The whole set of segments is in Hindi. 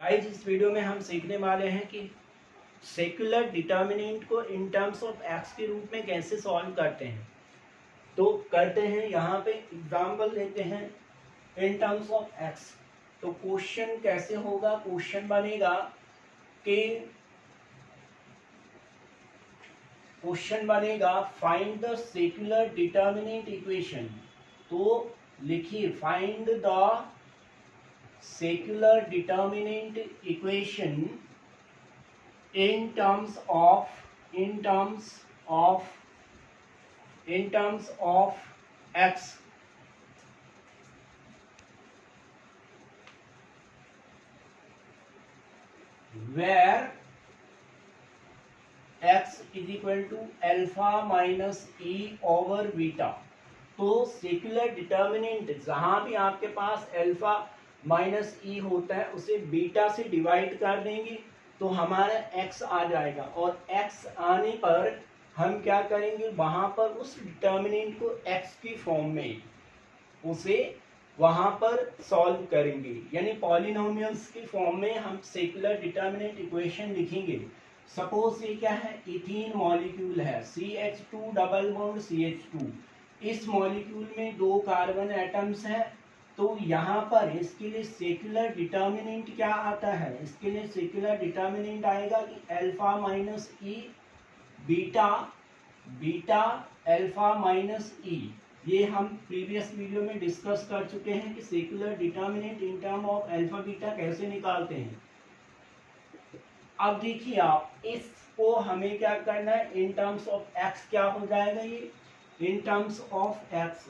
गाइस इस वीडियो में हम सीखने वाले हैं कि सेक्युलर डिटर्मिनेंट को इन टर्म्स ऑफ एक्स के रूप में कैसे सॉल्व करते हैं। तो करते हैं, यहाँ पे एग्जाम्पल लेते हैं इन टर्म्स ऑफ एक्स। तो क्वेश्चन कैसे होगा, क्वेश्चन बनेगा find the secular determinant equation. तो लिखिए find the secular determinant equation in terms of x, where x is equal to alpha minus e over beta। तो सेक्युलर डिटर्मिनेंट जहां भी आपके पास अल्फा माइनस ई होता है उसे बीटा से डिवाइड कर देंगे तो हमारा x आ जाएगा, और x आने पर हम क्या करेंगे, वहां पर उस डिटर्मिनेंट को x की फॉर्म में उसे वहां पर सॉल्व करेंगे, यानी पॉलिनोमियल्स की फॉर्म में हम सेक्युलर डिटर्मिनेंट इक्वेशन लिखेंगे। सपोज ये क्या है, इथीन मॉलिक्यूल है, CH2 डबल बॉन्ड CH2। इस मॉलिक्यूल में 2 कार्बन एटम्स हैं। तो यहाँ पर इसके लिए सेक्युलर डिटर्मिनेंट क्या आता है, इसके लिए सेक्युलर डिटर्मिनेंट आएगा कि alpha minus E beta alpha minus ई। ये हम प्रीवियस वीडियो में डिस्कस कर चुके हैं कि secular determinant in term of alpha beta कैसे निकालते हैं। अब देखिए आप, इसको हमें क्या करना है, इन टर्म्स ऑफ एक्स क्या हो जाएगा, ये इन टर्म्स ऑफ एक्स।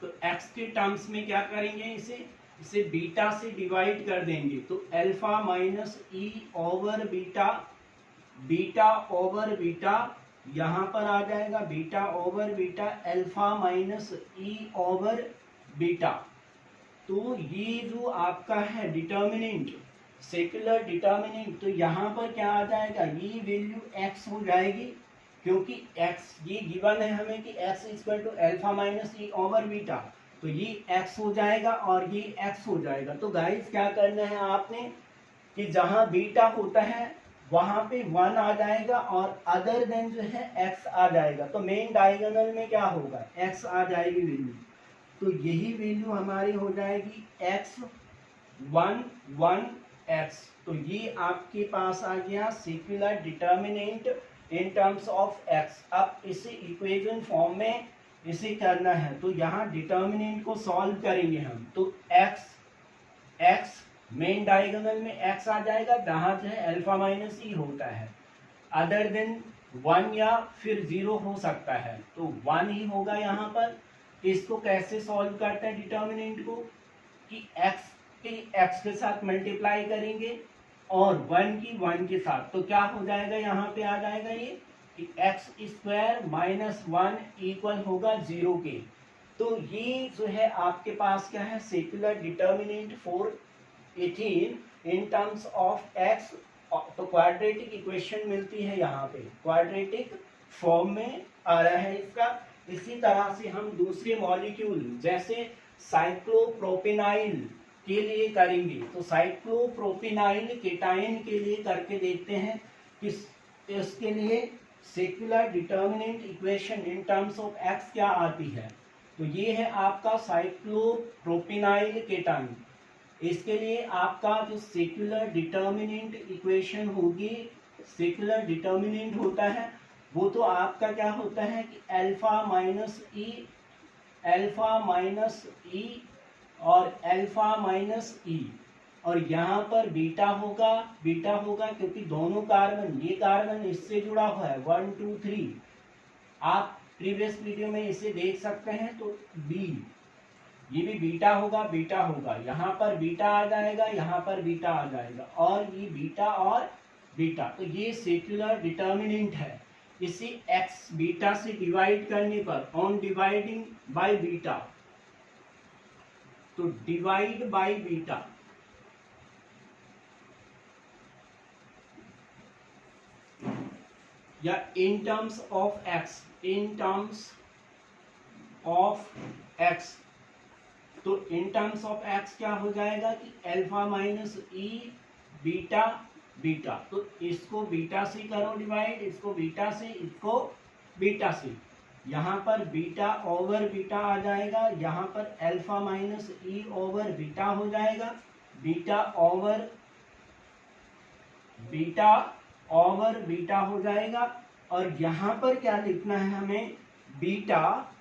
तो एक्स के टर्म्स में क्या करेंगे, इसे बीटा से डिवाइड कर देंगे। तो alpha minus E over beta over beta यहाँ पर आ जाएगा, beta over beta alpha minus E over beta. तो ये जो आपका है डिटर्मिनेंट, सेक्युलर डिटर्मिनेंट, तो यहाँ पर क्या आ जाएगा, ये वैल्यू x हो जाएगी, क्योंकि x ये गिवन है हमें कि x equal to alpha minus E over beta. तो ये x हो जाएगा और ये x हो जाएगा। तो गाइस क्या करना है आपने कि जहां बीटा होता है वहां पे 1 आ जाएगा और अदर देन जो है x आ जाएगा। तो मेन डायगोनल में क्या होगा, x आ जाएगी वैल्यू। तो यही वैल्यू हमारी हो जाएगी x 1 1 x। तो ये आपके पास आ गया secular determinant in terms of x। अब इसे इक्वेशन फॉर्म में इसे करना है, तो यहाँ डिटर्मिनेंट को सॉल्व करेंगे हम। तो x मेन डायगोनल में x आ जाएगा, जहाँ जो है अल्फा माइनस ई होता है, अदर देन 1 या फिर 0 हो सकता है, तो 1 ही होगा यहाँ पर। इसको कैसे सॉल्व करते हैं डिटर्मिनेंट को, कि x के साथ मल्टीप्लाई करेंगे और 1 की 1 के साथ। तो क्या हो जाएगा, यहाँ पे आ जाएगा ये कि एक्स स्क्वायर माइनस 1 इक्वल होगा 0 के। तो ये जो है आपके पास क्या है, secular determinant for ethene in terms of x. तो क्वाड्रेटिक इक्वेशन मिलती है, यहाँ पे क्वाड्रेटिक फॉर्म में आ रहा है इसका। इसी तरह से हम दूसरे मॉलिक्यूल जैसे साइक्लोप्रोपेनाइल के लिए करेंगे। तो साइक्लोप्रोपेनाइल केटाइन के लिए करके देखते हैं कि इसके लिए secular determinant equation in terms of x क्या आती है। तो ये है आपका साइक्लोप्रोपेनाइल केटाइन। इसके लिए आपका जो सेक्युलर डिटर्मिनेंट इक्वेशन होगी, सेक्युलर डिटर्मिनेंट होता है वो तो आपका क्या होता है कि अल्फा माइनस ई और अल्फा माइनस ई, और यहाँ पर बीटा होगा क्योंकि दोनों कार्बन, ये कार्बन इससे जुड़ा हुआ है 1 2 3। आप प्रीवियस वीडियो में इसे देख सकते हैं। तो बी, ये भी बीटा होगा, यहाँ पर बीटा आ जाएगा, यहाँ पर बीटा आ जाएगा, और ये बीटा और बीटा। तो ये सेक्युलर डिटर्मिनेंट है। इसे x बीटा से डिवाइड करने पर, ऑन डिवाइडिंग बाय बीटा, तो डिवाइड बाय बीटा, या इन टर्म्स ऑफ x, तो इन टर्म्स ऑफ एक्स क्या हो जाएगा कि alpha minus E beta beta, तो इसको बीटा से करो डिवाइड, इसको बीटा से, इसको बीटा से, यहाँ पर बीटा ओवर बीटा आ जाएगा, यहाँ पर alpha minus E over beta हो जाएगा, बीटा ओवर बीटा हो जाएगा। और यहाँ पर क्या लिखना है हमें, beta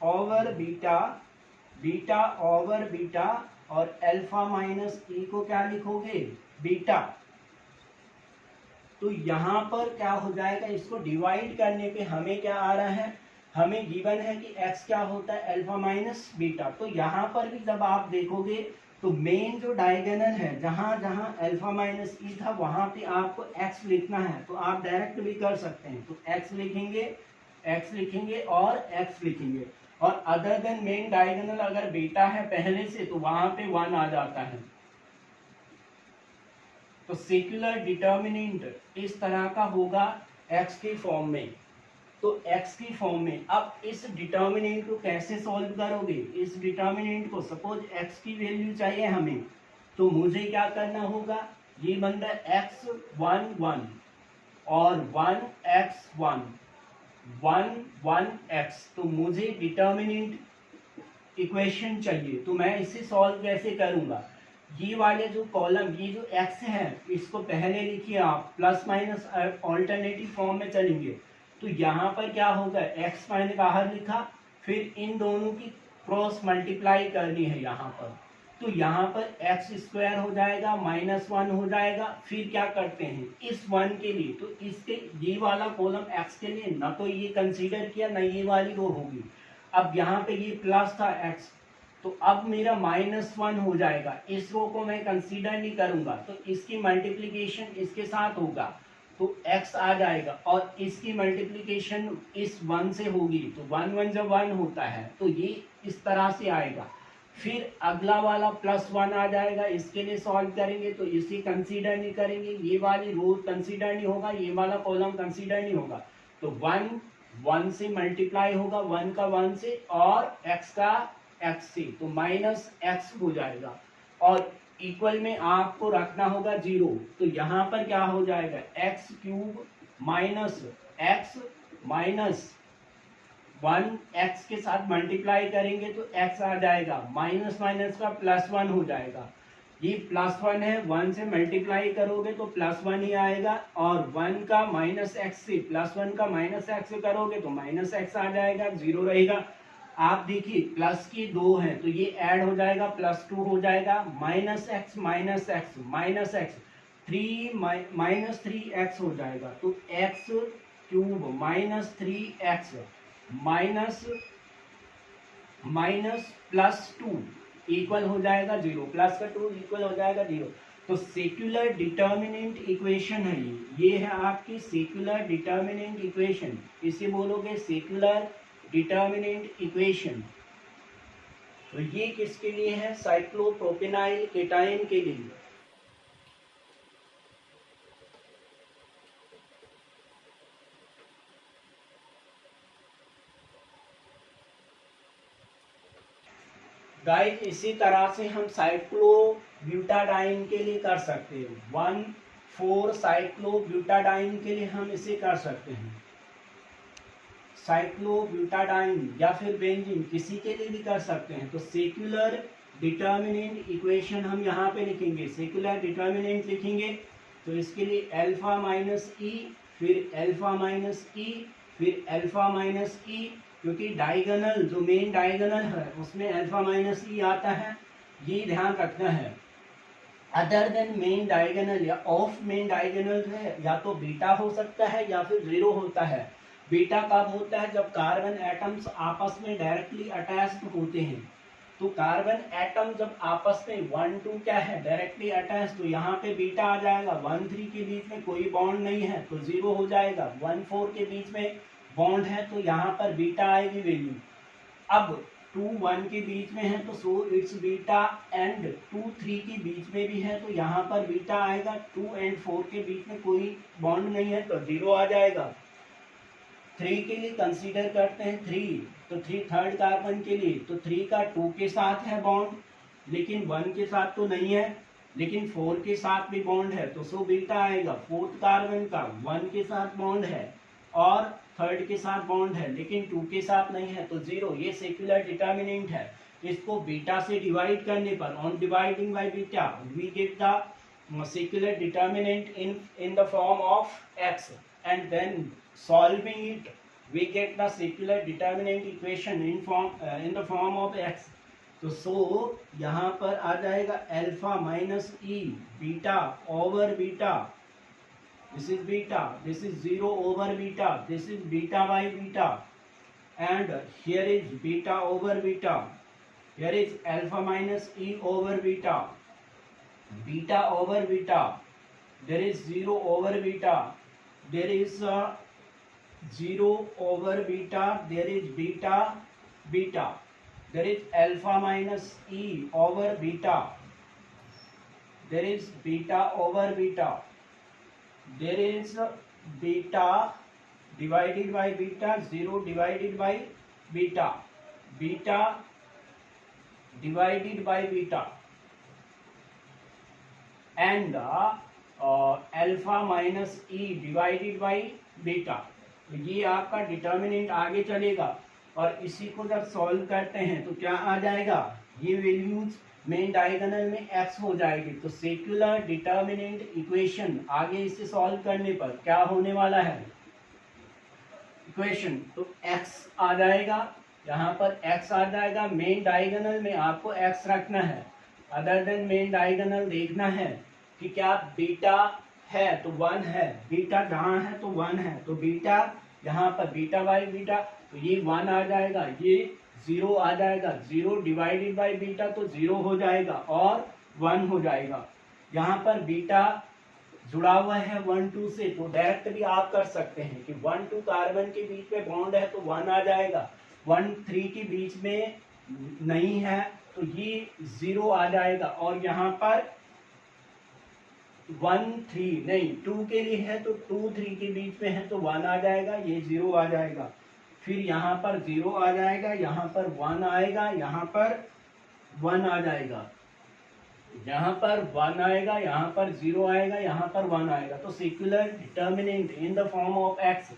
over beta, beta over beta, और अल्फा माइनस ई को क्या लिखोगे, बीटा। तो यहाँ पर क्या हो जाएगा, इसको डिवाइड करने पे हमें क्या आ रहा है, हमें गिवन है कि x क्या होता है, अल्फा माइनस बीटा। तो यहाँ पर भी जब आप देखोगे तो मेन जो डायगोनल है, जहां जहां अल्फा माइनस ई था वहां पे आपको x लिखना है, तो आप डायरेक्ट भी कर सकते हैं। तो x लिखेंगे और x लिखेंगे, और अदर देन मेन डायगोनल अगर बीटा है पहले से तो वहां पे 1 आ जाता है। तो सेक्युलर डिटर्मिनेंट इस तरह का होगा x के फॉर्म में। तो x की फॉर्म में अब इस डिटर्मिनेंट को कैसे सॉल्व करोगे, इस डिटर्मिनेंट को सपोज x की वैल्यू चाहिए हमें, तो मुझे क्या करना होगा, ये बनता है x1 1 और 1x1 1 1x, तो मुझे डिटर्मिनेंट इक्वेशन चाहिए। तो मैं इसे सॉल्व कैसे करूंगा, ये वाले जो कॉलम, ये जो x है इसको पहले लिखिए आप, प्लस माइनस ऑल्टरनेटिव फॉर्म में चलेंगे। तो यहाँ पर क्या होगा, x मैंने बाहर लिखा, फिर इन दोनों की क्रॉस मल्टीप्लाई करनी है यहाँ पर, तो यहाँ पर x स्क्वायर हो जाएगा, -1 हो जाएगा। फिर क्या करते हैं, इस 1 के लिए, तो इसके ये वाला कॉलम x के लिए ना तो ये कंसीडर किया, ना ये वाली रो होगी। अब यहाँ पे ये प्लस था x, तो अब मेरा -1 हो जाएगा, इस रो को मैं कंसीडर नहीं करूंगा, तो इसकी मल्टीप्लीकेशन इसके साथ होगा, तो x आ जाएगा, और इसकी मल्टीप्लिकेशन इस 1 से होगी, तो 1 1 जब 1 होता है तो ये इस तरह से आएगा। फिर अगला वाला +1 आ जाएगा, इसके लिए सॉल्व करेंगे तो इसे कंसीडर नहीं करेंगे, ये वाली रो कंसीडर नहीं होगा, ये वाला कॉलम कंसीडर नहीं होगा, तो 1 1 से मल्टीप्लाई होगा, 1 का 1 से और x का x से, तो -x हो जाएगा, और इक्वल में आपको रखना होगा 0। तो यहाँ पर क्या हो जाएगा, x³ minus x minus 1 x के साथ मल्टीप्लाई करेंगे तो x आ जाएगा, माइनस माइनस का +1 हो जाएगा, ये +1 है, 1 से मल्टीप्लाई करोगे तो +1 ही आएगा, और 1 का -x से +1 का -x करोगे तो -x आ जाएगा, 0 रहेगा। आप देखिए प्लस की 2 है तो ये ऐड हो जाएगा, +2 हो जाएगा, -x -x 3 हो जाएगा, तो x³ -3x +2 इक्वल हो जाएगा 0, प्लस का 2 इक्वल हो जाएगा 0। तो सेक्युलर डिटर्मिनेंट इक्वेशन है ये है आपकी सेक्युलर डिटर्मिनेंट इक्वेशन, इसे बोलोगे सेक्युलर डिटर्मिनेंट इक्वेशन। तो ये किसके लिए है, साइक्लोप्रोपेनाइल केटायन के लिए। गाइस इसी तरह से हम साइक्लोब्यूटाडाइन के लिए कर सकते हैं, 1,4 साइक्लोब्यूटाडाइन के लिए हम इसे कर सकते हैं, साइक्लोब्यूटाडाइन या फिर बेंजीन किसी के लिए भी कर सकते हैं। तो सेक्युलर डिटर्मिनेंट इक्वेशन हम यहाँ पे लिखेंगे, सेक्युलर डिटर्मिनेंट लिखेंगे तो इसके लिए अल्फा माइनस ई, फिर अल्फा माइनस ई, फिर अल्फा माइनस ई, क्योंकि डायगोनल जो मेन डायगोनल है उसमें अल्फा माइनस ई आता है, ये ध्यान रखना है। अदर देन मेन डायगोनल या ऑफ मेन डायगोनल है, या तो बीटा हो सकता है या फिर 0 होता है। बीटा कब होता है, जब कार्बन एटम्स आपस में डायरेक्टली अटैच्ड होते हैं। तो कार्बन एटम जब आपस में 1 2 क्या है डायरेक्टली अटैच, तो यहाँ पे बीटा आ जाएगा। 1 3 के बीच में कोई बॉन्ड नहीं है तो 0 हो जाएगा। 1 4 के बीच में बॉन्ड है तो यहाँ पर बीटा आएगी वैल्यू। अब 2 1 के बीच में है तो सो इट्स बीटा, एंड 2 3 के बीच में भी है तो यहाँ पर बीटा आएगा। 2 और 4 के बीच में कोई बॉन्ड नहीं है तो 0 आ जाएगा। 3 के लिए कंसीडर करते हैं 3, तो 3 थर्ड कार्बन के लिए तो 3 का 2 के साथ है बॉन्ड, लेकिन 1 के साथ तो नहीं है, लेकिन 4 के साथ भी बॉन्ड है, तो सो बीटा आएगा। फोर्थ कार्बन का 1 के साथ बॉन्ड है और थर्ड के साथ बॉन्ड है, लेकिन 2 के साथ नहीं है, तो 0। ये सेक्युलर डिटर्मिनेंट है। इसको बीटा से डिवाइड करने पर on dividing by beta we get the secular determinant in the form of x, and then solving it we get the secular determinant equation in the form of x। तो सो यहाँ पर आ जाएगा alpha minus E beta over beta, this is beta, this is 0 over beta, this is beta by beta, and here is beta over beta, here is alpha minus E over beta, beta over beta, there is 0 over beta, there is 0 over beta, there is beta beta, there is alpha minus e over beta, there is beta over beta, there is beta divided by beta, 0 divided by beta, beta divided by beta, and alpha minus e divided by beta। तो ये आपका डिटर्मिनेंट आगे चलेगा, और इसी को जब सॉल्व करते हैं तो क्या आ जाएगा, ये वैल्यूज मेन डायगोनल में x हो जाएगी। तो सेक्युलर डिटर्मिनेंट इक्वेशन आगे इसे सॉल्व करने पर क्या होने वाला है इक्वेशन, तो x आ जाएगा, यहाँ पर x आ जाएगा। मेन डायगोनल में आपको x रखना है, अदर देन मेन डायगोनल देखना है कि क्या बीटा है तो 1 है, बीटा जहाँ है तो 1 है, तो बीटा यहाँ पर बीटा बाई बीटा, तो ये 1 आ जाएगा, ये 0 आ जाएगा, 0 डिवाइडेड बाई बीटा तो 0 हो जाएगा और 1 हो जाएगा। यहाँ पर बीटा जुड़ा हुआ है 1 2 से, तो डायरेक्ट भी आप कर सकते हैं कि 1 2 कार्बन के बीच में बॉन्ड है तो 1 आ जाएगा, 1 3 के बीच में नहीं है तो ये 0 आ जाएगा, और यहाँ पर 1 3 नहीं 2 के लिए है तो 2 3 के बीच में है तो 1 आ जाएगा, ये 0 आ जाएगा, फिर यहाँ पर 0 आ जाएगा, यहाँ पर 1 आएगा, यहाँ पर 1 आ जाएगा, यहाँ पर 1 आएगा, यहाँ पर 0 आएगा, यहाँ पर 1 आएगा। तो secular determinant in the form of x।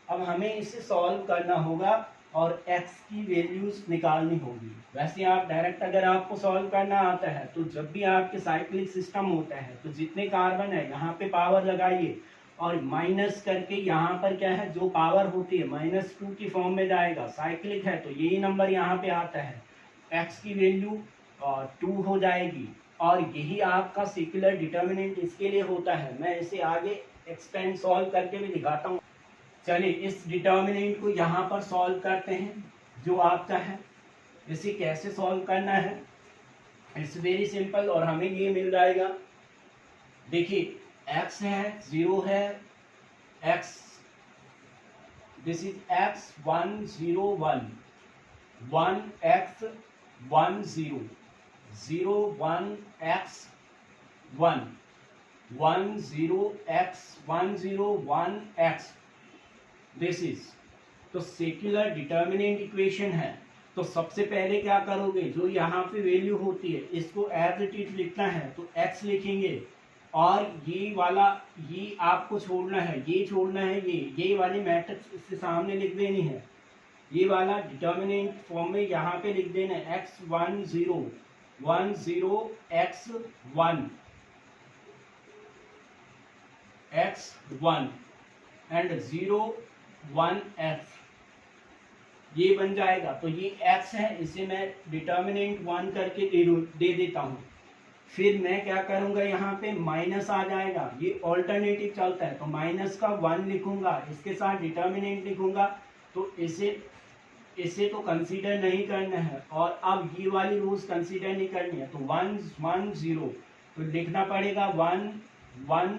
अब हमें इसे सॉल्व करना होगा और x की वैल्यूज निकालनी होगी। वैसे आप डायरेक्ट अगर आपको सॉल्व करना आता है तो जब भी आपके साइक्लिक सिस्टम होता है तो जितने कार्बन है यहाँ पे पावर लगाइए और माइनस करके यहाँ पर क्या है जो पावर होती है -2 की फॉर्म में जाएगा। साइक्लिक है तो यही नंबर यहाँ पे आता है, x की वैल्यू 2 हो जाएगी, और यही आपका सेक्युलर डिटर्मिनेंट इसके लिए होता है। मैं इसे आगे एक्सपेंड सॉल्व करके भी दिखाता हूँ। चलिए इस डिटर्मिनेंट को यहाँ पर सॉल्व करते हैं जो आपका है। इसे कैसे सॉल्व करना है, इट्स वेरी सिंपल, और हमें ये मिल जाएगा। देखिए x है 0 है, x this is x 1 0 1 1 x 1 0 0 1 x 1 1 0 x 1 0 1 x, this is तो सेक्युलर डिटर्मिनेंट इक्वेशन है। तो सबसे पहले क्या करोगे, जो यहाँ पे वैल्यू होती है इसको एज इट इज लिखना है तो x लिखेंगे, और ये वाला ये आपको छोड़ना है, ये छोड़ना है, ये वाली मैट्रिक्स इसके सामने लिख देनी है, ये वाला डिटर्मिनेंट फॉर्म में यहाँ पे लिख देना है x 1 0 1 0 x 1 x 1 and 0 1 x, ये बन जाएगा। तो ये x है, इसे मैं डिटर्मिनेंट 1 करके दे देता हूँ। फिर मैं क्या करूँगा, यहाँ पे माइनस आ जाएगा, ये ऑल्टरनेटिव चलता है तो माइनस का 1 लिखूंगा, इसके साथ डिटर्मिनेंट लिखूंगा, तो इसे तो कंसीडर नहीं करना है, और अब ये वाली रूल्स कंसीडर नहीं करनी है। तो 1 1 0 तो लिखना पड़ेगा 1 1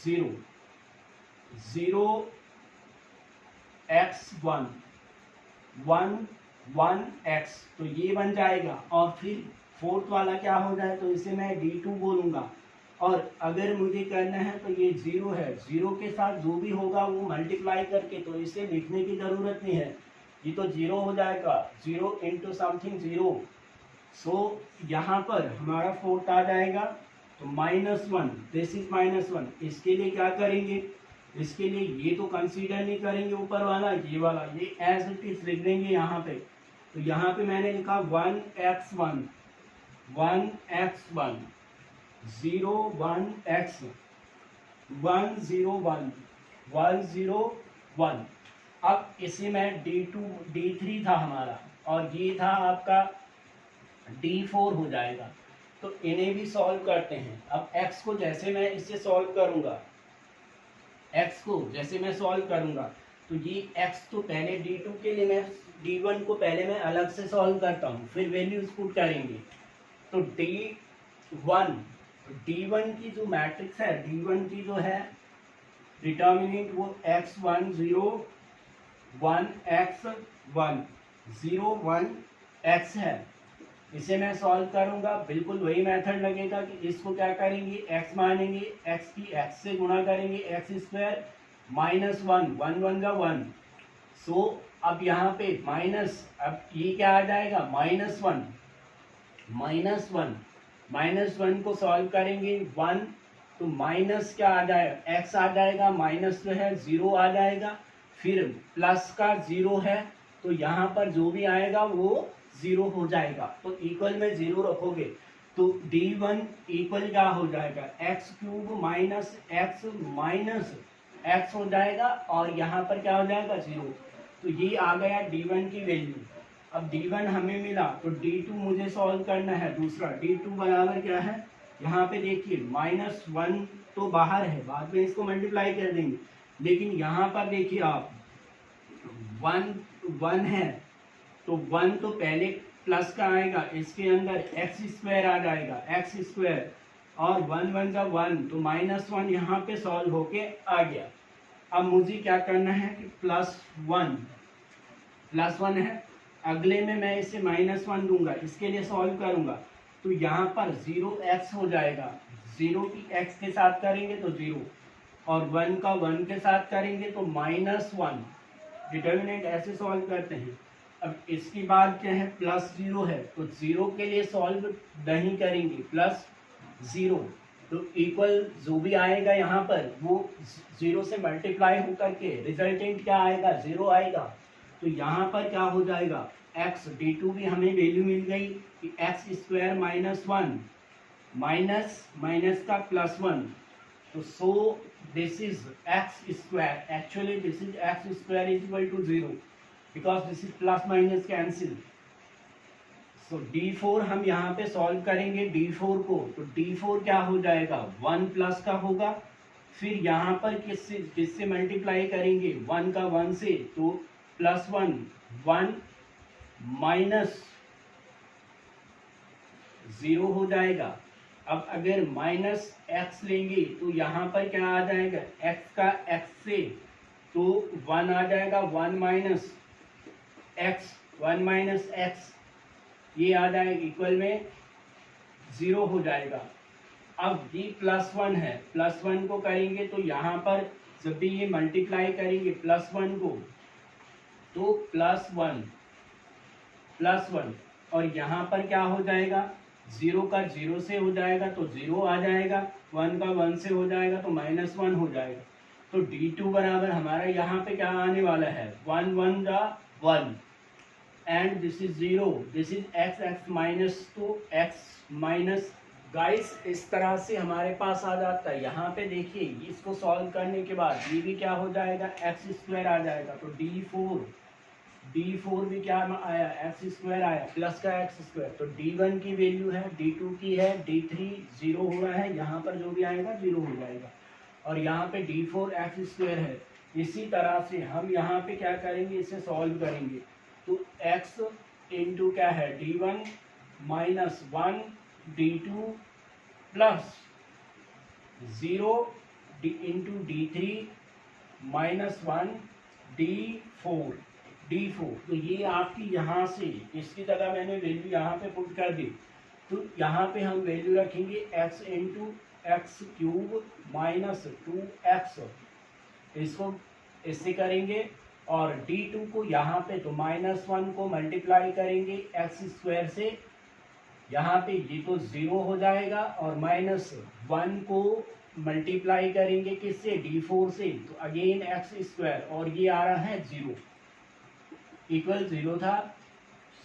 0 0 x 1 1 1 x, तो ये बन जाएगा। और फिर फोर्थ वाला क्या हो जाए तो इसे मैं d2 बोलूँगा, और अगर मुझे करना है तो ये 0 है, 0 के साथ जो भी होगा वो मल्टीप्लाई करके, तो इसे लिखने की ज़रूरत नहीं है। ये तो 0 हो जाएगा, 0 इंटू समथिंग 0। सो यहाँ पर हमारा 4th आ जाएगा, तो -1, दिस इज -1। इसके लिए क्या करेंगे, इसके लिए ये तो कंसीडर नहीं करेंगे ऊपर वाला, ये वाला ये एज इट इज लिख देंगे यहाँ पे। तो यहाँ पे मैंने लिखा 1x1 1x1 0 1x 1 0 1 1 0 1। अब इसे मैं D2 D3 था हमारा, और ये था आपका D4 हो जाएगा। तो इन्हें भी सॉल्व करते हैं। अब x को जैसे मैं इससे सॉल्व करूंगा, x को जैसे मैं सॉल्व करूंगा, तो ये x तो पहले D2 के लिए मैं D1 को पहले मैं अलग से सॉल्व करता हूँ, फिर वैल्यूज पुट करेंगे। तो D1 की जो मैट्रिक्स है, D1 की जो है डिटर्मिनेंट, वो x1 0 1 x 1 0 1 x है। इसे मैं सॉल्व करूंगा, बिल्कुल वही मेथड लगेगा कि इसको क्या करेंगे, x मानेंगे, x की x से गुणा करेंगे, x स्क्वायर -1 1 1 का 1। सो अब यहाँ पे माइनस, अब ये क्या आ जाएगा, -1 को सॉल्व करेंगे 1, तो माइनस क्या आ जाएगा, x आ जाएगा, माइनस जो है 0 आ जाएगा, फिर प्लस का 0 है, तो यहाँ पर जो भी आएगा वो 0 हो जाएगा। तो इक्वल में 0 रखोगे तो D1 इक्वल क्या हो जाएगा, x³ माइनस x हो जाएगा, और यहाँ पर क्या हो जाएगा 0। तो ये आ गया D1 की वैल्यू। अब D1 हमें मिला, तो D2 मुझे सॉल्व करना है। दूसरा D2 बराबर क्या है, यहाँ पे देखिए -1 तो बाहर है, बाद में इसको मल्टीप्लाई कर देंगे, लेकिन यहाँ पर देखिए आप 1 है, तो 1 तो पहले प्लस का आएगा, इसके अंदर x² आ जाएगा, x², और 1 1 का 1, तो -1 यहाँ पे सॉल्व होके आ गया। अब मुझे क्या करना है कि +1 है, अगले में मैं इसे -1 दूंगा, इसके लिए सॉल्व करूंगा, तो यहाँ पर 0x हो जाएगा, 0 की x के साथ करेंगे तो 0, और 1 का 1 के साथ करेंगे तो -1। डिटर्मिनेंट ऐसे सॉल्व करते हैं। अब इसके बाद क्या है, +0 है, तो 0 के लिए सॉल्व नहीं करेंगे, +0, तो इक्वल जो भी आएगा यहाँ पर वो 0 से मल्टीप्लाई होकर के रिजल्टेंट क्या आएगा, 0 आएगा। तो यहाँ पर क्या हो जाएगा, x D2 भी हमें वैल्यू मिल गई कि x² -1 माइनस का +1, तो so this is x², actually this is x² is equal to 0, because this is plus minus cancel. So D4 हम यहाँ पे सॉल्व करेंगे D4 को, तो D4 क्या हो जाएगा, 1 प्लस का होगा, फिर यहाँ पर किससे मल्टीप्लाई करेंगे, 1 का 1 से, तो +1 1 माइनस 0 हो जाएगा। अब अगर -x लेंगे तो यहाँ पर क्या आ जाएगा, x का x से, तो 1 आ जाएगा, 1 माइनस x, ये आ जाएगा, इक्वल में 0 हो जाएगा। अब ये +1 है, +1 को करेंगे तो यहाँ पर जब भी ये मल्टीप्लाई करेंगे +1 को, तो +1, और यहाँ पर क्या हो जाएगा, 0 का 0 से हो जाएगा तो 0 आ जाएगा, 1 का 1 से हो जाएगा तो -1 हो जाएगा। तो D2 बराबर हमारा यहाँ पे क्या आने वाला है, 1 1 का 1, and this is 0, this is x minus, तो x माइनस। गाइस इस तरह से हमारे पास आ जाता है। यहाँ पे देखिए इसको सॉल्व करने के बाद ये भी क्या हो जाएगा, x² आ जाएगा, तो D4 भी क्या आया, x² आया, प्लस का x², तो D1 की वैल्यू है, D2 की है, D3 0 हुआ है, यहाँ पर जो भी आएगा 0 हो जाएगा, और यहाँ पे D4 x² है। इसी तरह से हम यहाँ पे क्या करेंगे, इसे सॉल्व करेंगे, तो x इंटू क्या है, D1 -1 D2 plus 0 into D3 -1 D4, तो ये आपकी यहाँ से, इसकी जगह मैंने वैल्यू यहाँ पे पुट कर दी, तो यहाँ पे हम वैल्यू रखेंगे x इंटू x³ -2x, इसको इससे करेंगे और d2 को यहाँ पे तो -1 को मल्टीप्लाई करेंगे एक्स स्क्वायर से, यहाँ पे ये तो 0 हो जाएगा, और -1 को मल्टीप्लाई करेंगे किससे, d4 से, तो अगेन एक्स स्क्वायर, और ये आ रहा है 0 इक्वल 0 था।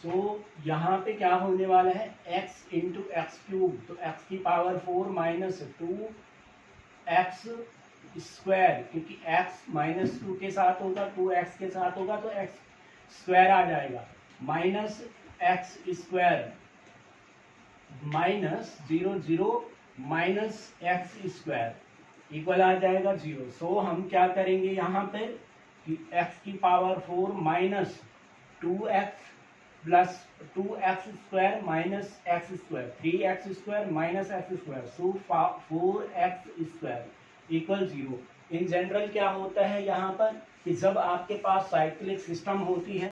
सो यहाँ पे क्या होने वाला है, x इंटू एक्स क्यूब, तो x की पावर 4 माइनस 2x स्क्वायर, क्योंकि x -2 के साथ होगा, 2x के साथ होगा तो x स्क्वायर आ जाएगा, minus x square minus 0 0 minus x square equal आ जाएगा 0। सो हम क्या करेंगे यहाँ पे कि x की power 4 minus 2x plus 2x square minus x square, 3x square minus x square, so 4x square equal 0। In general क्या होता है यहाँ पर कि जब आपके पास साइक्लिक सिस्टम होती है